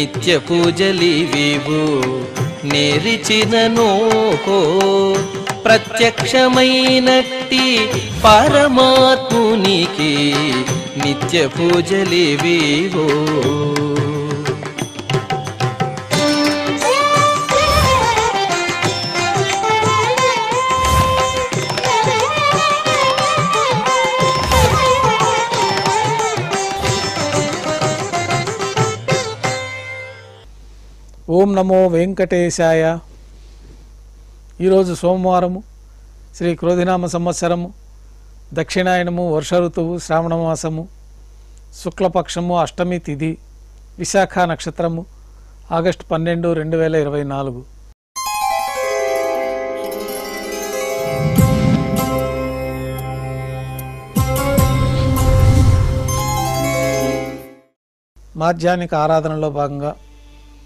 నిత్య పూజలివివు నేరిచిననో ప్రత్యక్షమైనట్టి పరమాత్మునికి నిత్య పూజలివివో. ఓం నమో వెంకటేశాయ. ఈరోజు సోమవారము, శ్రీ క్రోధినామ సంవత్సరము, దక్షిణాయనము, వర్ష ఋతువు, శ్రావణ మాసము, శుక్లపక్షము, అష్టమి తిథి, విశాఖ నక్షత్రము, ఆగస్టు 12, 2024. మాధ్యాహ్నిక ఆరాధనలో భాగంగా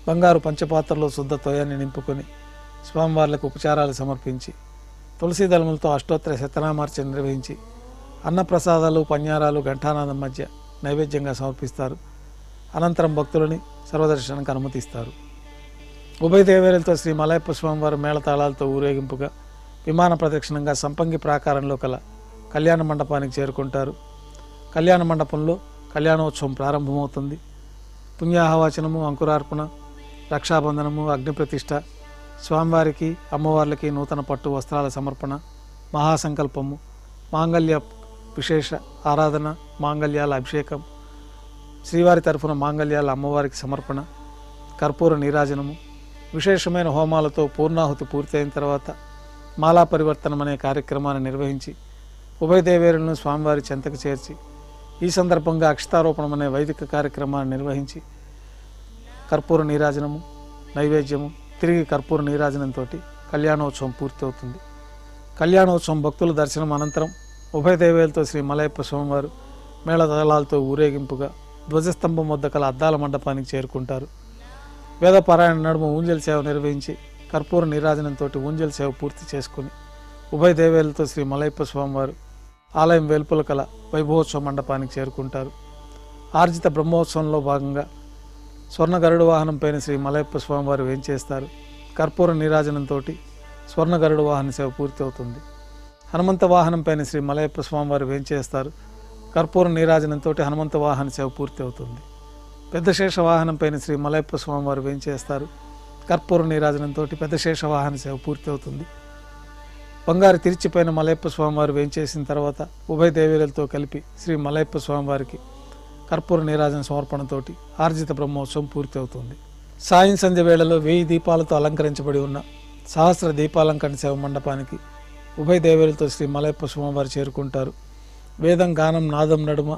బంగారు పంచపాత్రలో శుద్ధ తోయాన్ని నింపుకొని స్వామివార్లకు ఉపచారాలు సమర్పించి తులసి దళములతో అష్టోత్తర శతనామార్చన నిర్వహించి అన్నప్రసాదాలు, పన్యారాలు ఘంటానాదం మధ్య నైవేద్యంగా సమర్పిస్తారు. అనంతరం భక్తులని సర్వదర్శనానికి అనుమతిస్తారు. ఉభయ దేవేరులతో శ్రీ మలయప్ప స్వామివారు మేళతాళాలతో ఊరేగింపుగా విమాన ప్రదక్షిణంగా సంపంగి ప్రాకారంలో కల కళ్యాణ మండపానికి చేరుకుంటారు. కళ్యాణ మండపంలో కళ్యాణోత్సవం ప్రారంభమవుతుంది. పుణ్యాహవాచనము, అంకురార్పణ, రక్షాబంధనము, అగ్నిప్రతిష్ఠ, స్వామివారికి అమ్మవార్లకి నూతన పట్టు వస్త్రాల సమర్పణ, మహాసంకల్పము, మాంగళ్య విశేష ఆరాధన, మాంగళ్యాల అభిషేకం, శ్రీవారి తరఫున మాంగళ్యాల అమ్మవారికి సమర్పణ, కర్పూర నీరాజనము, విశేషమైన హోమాలతో పూర్ణాహుతి పూర్తయిన తర్వాత మాలా పరివర్తనం అనే కార్యక్రమాన్ని నిర్వహించి ఉభయ దేవేరులను స్వామివారి చెంతకు చేర్చి ఈ సందర్భంగా అక్షతారోపణం అనే వైదిక కార్యక్రమాన్ని నిర్వహించి కర్పూర నీరాజనము, నైవేద్యము, తిరిగి కర్పూర నీరాజనంతో కళ్యాణోత్సవం పూర్తవుతుంది. కళ్యాణోత్సవం భక్తుల దర్శనం అనంతరం ఉభయ దేవేలతో శ్రీ మలయప్ప స్వామివారు మేళతాళాలతో ఊరేగింపుగా ధ్వజస్తంభం వద్ద కల అద్దాల మండపానికి చేరుకుంటారు. వేదపారాయణ నడుమ ఊంజల్ సేవ నిర్వహించి కర్పూర నీరాజనంతో ఊంజల్ సేవ పూర్తి చేసుకుని ఉభయ దేవేలతో శ్రీ మలయప్ప స్వామివారు ఆలయం వెలుపల కల వైభవోత్సవ మండపానికి చేరుకుంటారు. ఆర్జిత బ్రహ్మోత్సవంలో భాగంగా స్వర్ణ గరుడ వాహనం పైన శ్రీ మలయప్ప స్వామివారు వేంచేస్తారు. కర్పూర నీరాజనంతో స్వర్ణ గరుడ వాహన సేవ పూర్తి అవుతుంది. హనుమంత వాహనం పైన శ్రీ మలయప్ప స్వామివారు వేంచేస్తారు. కర్పూర నీరాజనంతో హనుమంత వాహన సేవ పూర్తి అవుతుంది. పెద్ద శేష వాహనం పైన శ్రీ మలయప్ప స్వామివారు వేంచేస్తారు. కర్పూర నీరాజనంతో పెద్ద శేష వాహన సేవ పూర్తి అవుతుంది. బంగారు తిరిచిపైన మలయప్ప స్వామివారు వేంచేసిన తర్వాత ఉభయ దేవేరులతో కలిపి శ్రీ మలయప్ప స్వామివారికి కర్పూర నీరాజన సమర్పణతోటి ఆర్జిత బ్రహ్మోత్సవం పూర్తి అవుతుంది. సాయం సంధ్య వేళలో 1000 దీపాలతో అలంకరించబడి ఉన్న సహస్ర దీపాలంకరణ సేవ మండపానికి ఉభయ దేవేరులతో శ్రీ మలయప్ప స్వామివారు చేరుకుంటారు. వేదం, గానం, నాదం నడుమ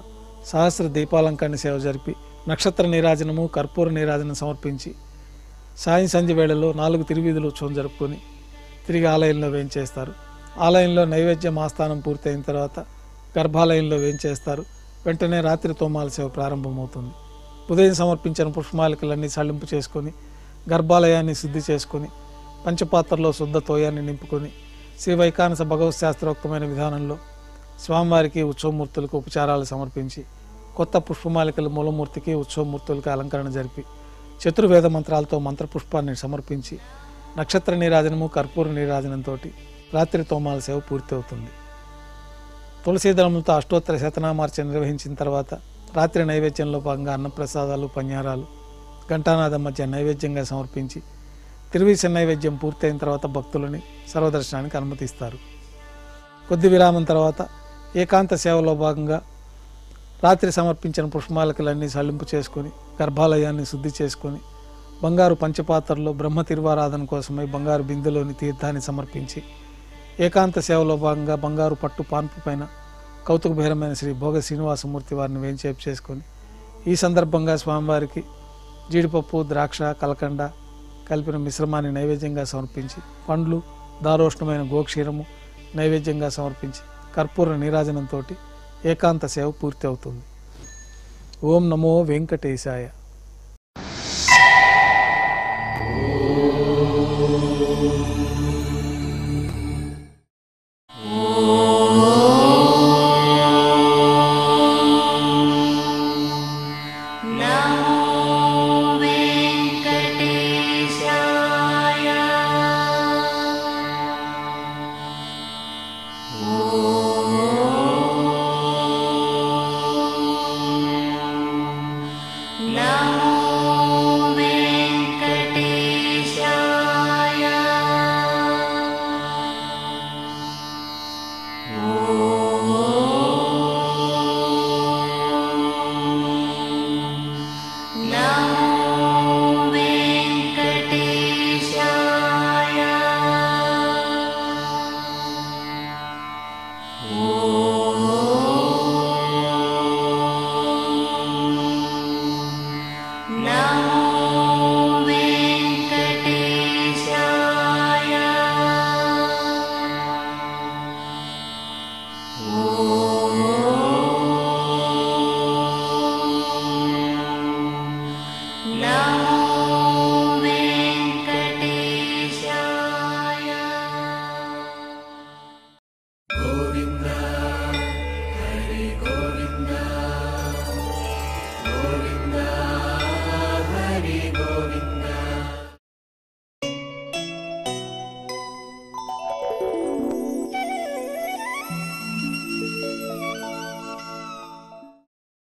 సహస్ర దీపాలంకరణ సేవ జరిపి నక్షత్ర నీరాజనము, కర్పూర నీరాజనం సమర్పించి సాయం సంధ్య వేళలో 4 తిరువీధుల ఉత్సవం జరుపుకొని తిరిగి ఆలయంలో వేంచేస్తారు. ఆలయంలో నైవేద్యం ఆస్థానం పూర్తయిన తర్వాత గర్భాలయంలో వేంచేస్తారు. వెంటనే రాత్రి తోమాల సేవ ప్రారంభమవుతుంది. ఉదయం సమర్పించిన పుష్పమాలికలన్నీ సళ్ళింపు చేసుకొని గర్భాలయాన్ని శుద్ధి చేసుకొని పంచపాత్రలో శుద్ధ తోయాన్ని నింపుకొని శ్రీ వైకానస భగవత్ శాస్త్రోక్తమైన విధానంలో స్వామివారికి ఉత్సవమూర్తులకు ఉపచారాలు సమర్పించి కొత్త పుష్పమాలికలు మూలమూర్తికి ఉత్సవమూర్తులకు అలంకరణ జరిపి చతుర్వేద మంత్రాలతో మంత్రపుష్పాన్ని సమర్పించి నక్షత్ర నీరాజనము, కర్పూర నీరాజనంతో రాత్రి తోమాల సేవ పూర్తి అవుతుంది. తులసీ దళములతో అష్టోత్తర శతనామార్చన నిర్వహించిన తర్వాత రాత్రి నైవేద్యంలో భాగంగా అన్నప్రసాదాలు, పన్యారాలు ఘంటానాదం మధ్య నైవేద్యంగా సమర్పించి తిరువీస నైవేద్యం పూర్తయిన తర్వాత భక్తులని సర్వదర్శనానికి అనుమతిస్తారు. కొద్ది విరామం తర్వాత ఏకాంత సేవలో భాగంగా రాత్రి సమర్పించిన పుష్పమాలికలన్నీ సళ్ళింపు చేసుకొని గర్భాలయాన్ని శుద్ధి చేసుకొని బంగారు పంచపాత్రలో బ్రహ్మ తిరువారాధన కోసమై బంగారు బిందెలోని తీర్థాన్ని సమర్పించి ఏకాంత సేవలో భాగంగా బంగారు పట్టు పాన్పు పైన కౌతుకభైరమైన శ్రీ భోగ శ్రీనివాసమూర్తి వారిని వేంచేపు చేసుకొని ఈ సందర్భంగా స్వామివారికి జీడిపప్పు, ద్రాక్ష, కలకండ కలిపిన మిశ్రమాన్ని నైవేద్యంగా సమర్పించి పండ్లు, దారోష్ణమైన గోక్షీరము నైవేద్యంగా సమర్పించి కర్పూర నీరాజనంతో ఏకాంత సేవ పూర్తి అవుతుంది. ఓం నమో వెంకటేశాయ.